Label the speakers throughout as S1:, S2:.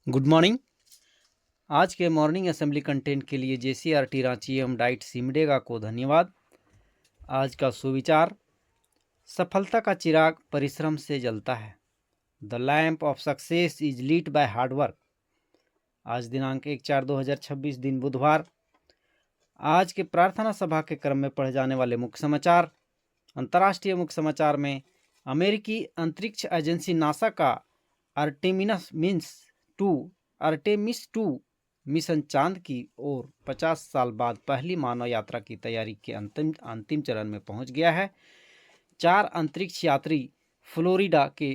S1: Good morning. आज के morning assembly content के लिए जेसीईआरटी रांची एवं डाइट सिमडेगा को धन्यवाद। आज का सुविचार, सफलता का चिराग परिश्रम से जलता है। The lamp of success is lit by hard work. आज दिनांक 1/4/2026 दिन बुधवार। आज के प्रार्थना सभा के क्रम में पढ़े जाने वाले मुख्य समाचार। अंतर्राष्ट्रीय मुख्य समाचार में अमेरिकी अंतरिक्ष एजेंसी नासा का आर्टेमिस 2 मिशन चांद की ओर 50 साल बाद पहली मानव यात्रा की तैयारी के अंतिम चरण में पहुंच गया है। 4 अंतरिक्ष यात्री फ्लोरिडा के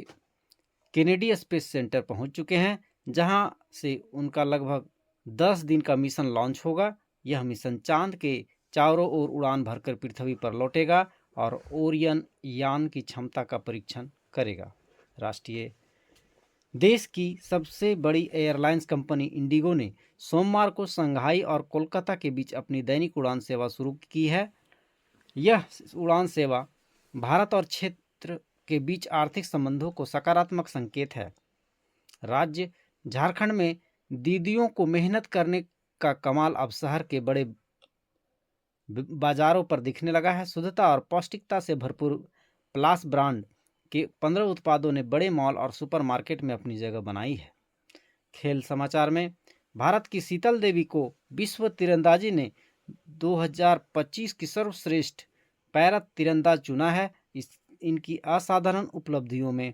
S1: केनेडी स्पेस सेंटर पहुंच चुके हैं, जहां से उनका लगभग 10 दिन का मिशन लॉन्च होगा। यह मिशन चांद के चारों ओर उड़ान भरकर पृथ्वी पर लौटेगा और ओरियन यान की क्षमता का परीक्षण करेगा। राष्ट्रीय देश की सबसे बड़ी एयरलाइंस कंपनी इंडिगो ने सोमवार को शंघाई और कोलकाता के बीच अपनी दैनिक उड़ान सेवा शुरू की है। यह उड़ान सेवा भारत और क्षेत्र के बीच आर्थिक संबंधों को सकारात्मक संकेत है। राज्य झारखंड में दीदियों को मेहनत करने का कमाल अब शहर के बड़े बाजारों पर दिखने लगा है। शुद्धता और पौष्टिकता से भरपूर प्लास ब्रांड के 15 उत्पादों ने बड़े मॉल और सुपरमार्केट में अपनी जगह बनाई है। खेल समाचार में भारत की शीतल देवी को विश्व तीरंदाजी ने 2025 की सर्वश्रेष्ठ पैरा तीरंदाज चुना है। इनकी असाधारण उपलब्धियों में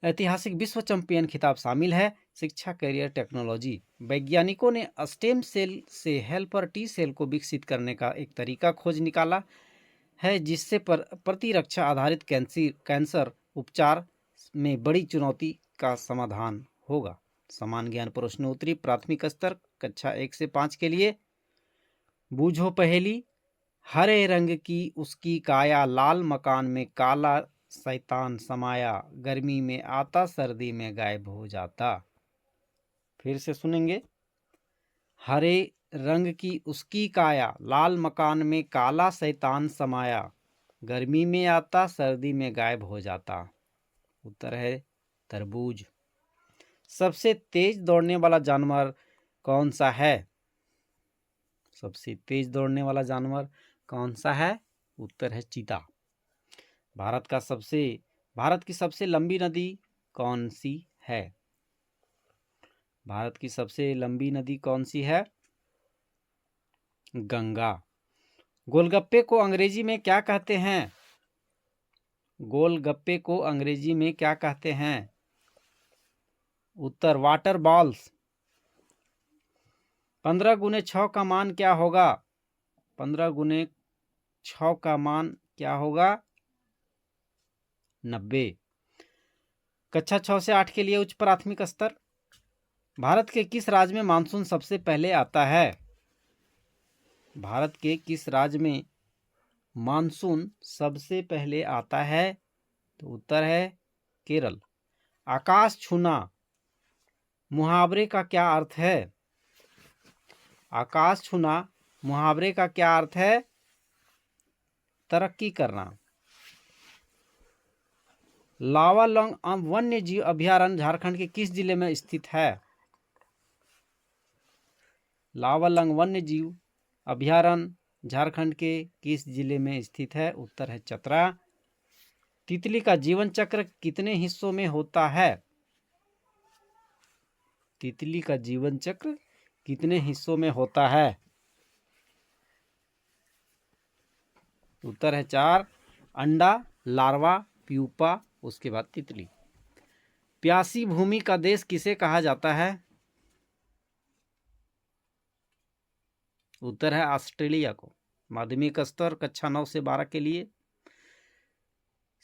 S1: ऐतिहासिक विश्व चैंपियन खिताब शामिल है। शिक्षा, करियर, टेक्नोलॉजी। वैज्ञानिकों ने स्टेम सेल से हेल्पर टी सेल को विकसित करने का एक तरीका खोज निकाला है, जिससे प्रतिरक्षा आधारित कैंसर उपचार में बड़ी चुनौती का समाधान होगा। समान ज्ञान प्रश्नोत्तरी प्राथमिक स्तर कक्षा 1 से 5 के लिए। बूझो पहेली। हरे रंग की उसकी काया, लाल मकान में काला शैतान समाया, गर्मी में आता सर्दी में गायब हो जाता। फिर से सुनेंगे। हरे रंग की उसकी काया, लाल मकान में काला शैतान समाया, गर्मी में आता सर्दी में गायब हो जाता। उत्तर है तरबूज। सबसे तेज दौड़ने वाला जानवर कौन सा है? सबसे तेज दौड़ने वाला जानवर कौन सा है? उत्तर है चीता। भारत की सबसे लंबी नदी कौन सी है? भारत की सबसे लंबी नदी कौन सी है? गंगा। गोलगप्पे को अंग्रेजी में क्या कहते हैं? गोलगप्पे को अंग्रेजी में क्या कहते हैं? उत्तर वाटर बॉल्स। 15 गुने 6 का मान क्या होगा? 15 गुने 6 का मान क्या होगा? 90। कक्षा 6 से 8 के लिए उच्च प्राथमिक स्तर। भारत के किस राज्य में मानसून सबसे पहले आता है? भारत के किस राज्य में मानसून सबसे पहले आता है? तो उत्तर है केरल। आकाश छूना मुहावरे का क्या अर्थ है? आकाश छूना मुहावरे का क्या अर्थ है? तरक्की करना। लावालौंग वन्य जीव अभयारण्य झारखंड के किस जिले में स्थित है? लावालौंग वन्य जीव अभयारण्य झारखंड के किस जिले में स्थित है? उत्तर है चतरा। तितली का जीवन चक्र कितने हिस्सों में होता है? तितली का जीवन चक्र कितने हिस्सों में होता है? उत्तर है 4। अंडा, लार्वा, प्यूपा, उसके बाद तितली। प्यासी भूमि का देश किसे कहा जाता है? उत्तर है ऑस्ट्रेलिया को। माध्यमिक स्तर कक्षा 9 से 12 के लिए।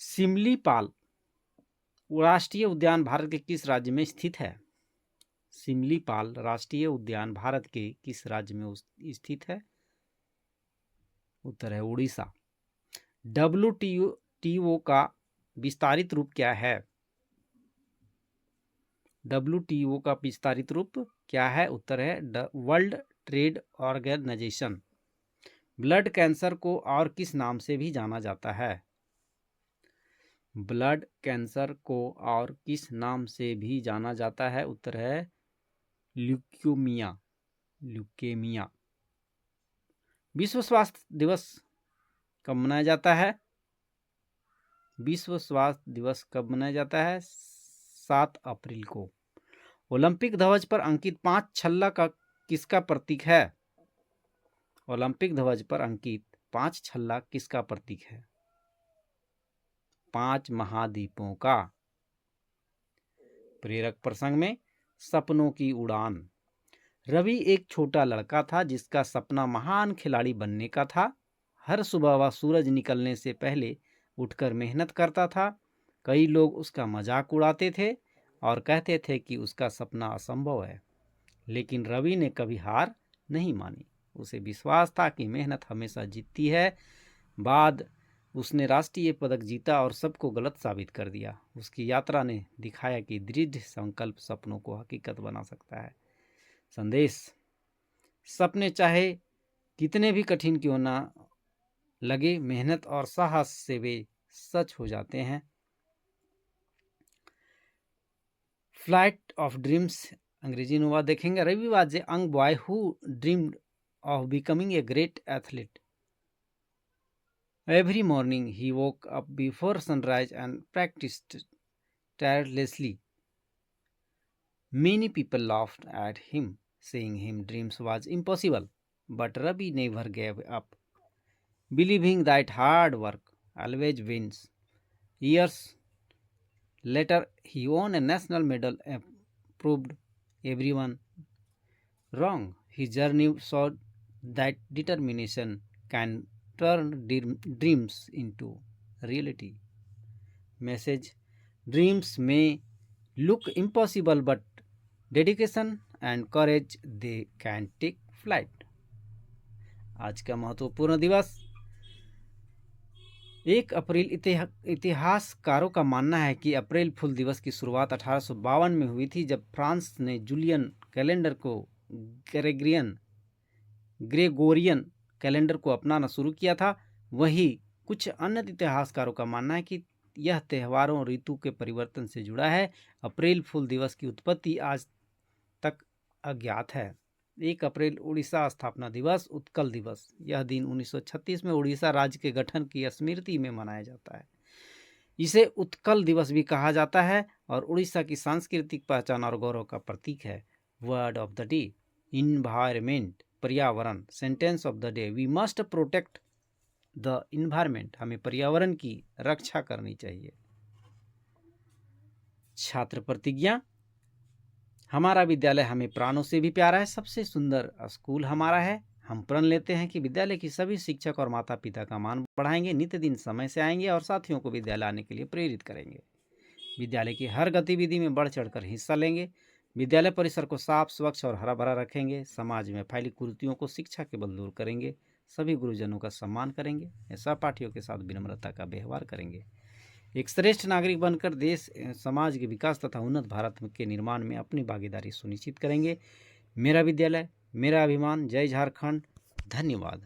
S1: सिमलीपाल राष्ट्रीय उद्यान भारत के किस राज्य में स्थित है? सिमलीपाल राष्ट्रीय उद्यान भारत के किस राज्य में स्थित है? उत्तर है उड़ीसा। WTO का विस्तारित रूप क्या है? WTO का विस्तारित रूप क्या है? उत्तर है world trade organisation. Blood cancer को और किस नाम से भी जाना जाता है? ब्लड कैंसर को और किस नाम से भी जाना जाता है? उत्तर है ल्यूकेमिया। ल्यूकेमिया। विश्व स्वास्थ्य दिवस कब मनाया जाता है? विश्व स्वास्थ्य दिवस कब मनाया जाता है? 7 अप्रैल को। ओलंपिक ध्वज पर अंकित 5 छल्ला का किसका प्रतीक है? ओलंपिक ध्वज पर अंकित 5 छल्ला किसका प्रतीक है? 5 महाद्वीपों का। प्रेरक प्रसंग में सपनों की उड़ान। रवि एक छोटा लड़का था जिसका सपना महान खिलाड़ी बनने का था। हर सुबह वह सूरज निकलने से पहले उठकर मेहनत करता था। कई लोग उसका मजाक उड़ाते थे और कहते थे कि उसका सपना असंभव है, लेकिन रवि ने कभी हार नहीं मानी। उसे विश्वास था कि मेहनत हमेशा जीतती है। बाद उसने राष्ट्रीय पदक जीता और सबको गलत साबित कर दिया। उसकी यात्रा ने दिखाया कि दृढ़ संकल्प सपनों को हकीकत बना सकता है। संदेश: सपने चाहे कितने भी कठिन क्यों ना लगे, मेहनत और साहस से वे सच हो जाते हैं। फ्लाइट ऑफ ड्रीम्स अंग्रेजी अनुवाद देखेंगे। Ravi was a young boy who dreamed of becoming a great athlete. Every morning he woke up before sunrise and practiced tirelessly. Many people laughed at him, saying his dreams was impossible, but Ravi never gave up, believing that hard work always wins. Years later, he won a national medal and proved everyone wrong. His journey showed that determination can turn dreams into reality. Message: dreams may look impossible, but dedication and courage they can take flight. आज का महत्वपूर्ण दिवस 1 अप्रैल। इतिहासकारों का मानना है कि अप्रैल फूल दिवस की शुरुआत 1852 में हुई थी, जब फ्रांस ने जूलियन कैलेंडर को ग्रेगोरियन कैलेंडर को अपनाना शुरू किया था। वहीं कुछ अन्य इतिहासकारों का मानना है कि यह त्योहारों ऋतु के परिवर्तन से जुड़ा है। अप्रैल फूल दिवस की उत्पत्ति आज तक अज्ञात है। 1 अप्रैल उड़ीसा स्थापना दिवस, उत्कल दिवस। यह दिन 1936 में उड़ीसा राज्य के गठन की स्मृति में मनाया जाता है। इसे उत्कल दिवस भी कहा जाता है और उड़ीसा की सांस्कृतिक पहचान और गौरव का प्रतीक है। Word of the day: environment, पर्यावरण। Sentence of the day: we must protect the environment. हमें पर्यावरण की रक्षा करनी चाहिए। छात्र प्रतिज्ञा: हमारा विद्यालय हमें प्राणों से भी प्यारा है, सबसे सुंदर स्कूल हमारा है। हम प्रण लेते हैं कि विद्यालय की सभी शिक्षक और माता पिता का मान बढ़ाएंगे, नित्य दिन समय से आएंगे और साथियों को विद्यालय आने के लिए प्रेरित करेंगे। विद्यालय की हर गतिविधि में बढ़ चढ़कर हिस्सा लेंगे। विद्यालय परिसर को साफ, स्वच्छ और हरा भरा रखेंगे। समाज में फैली कुरीतियों को शिक्षा के बल दूर करेंगे। सभी गुरुजनों का सम्मान करेंगे। सहपाठियों के साथ विनम्रता का व्यवहार करेंगे। एक श्रेष्ठ नागरिक बनकर देश, समाज के विकास तथा उन्नत भारत के निर्माण में अपनी भागीदारी सुनिश्चित करेंगे। मेरा विद्यालय, मेरा अभिमान। जय झारखंड। धन्यवाद।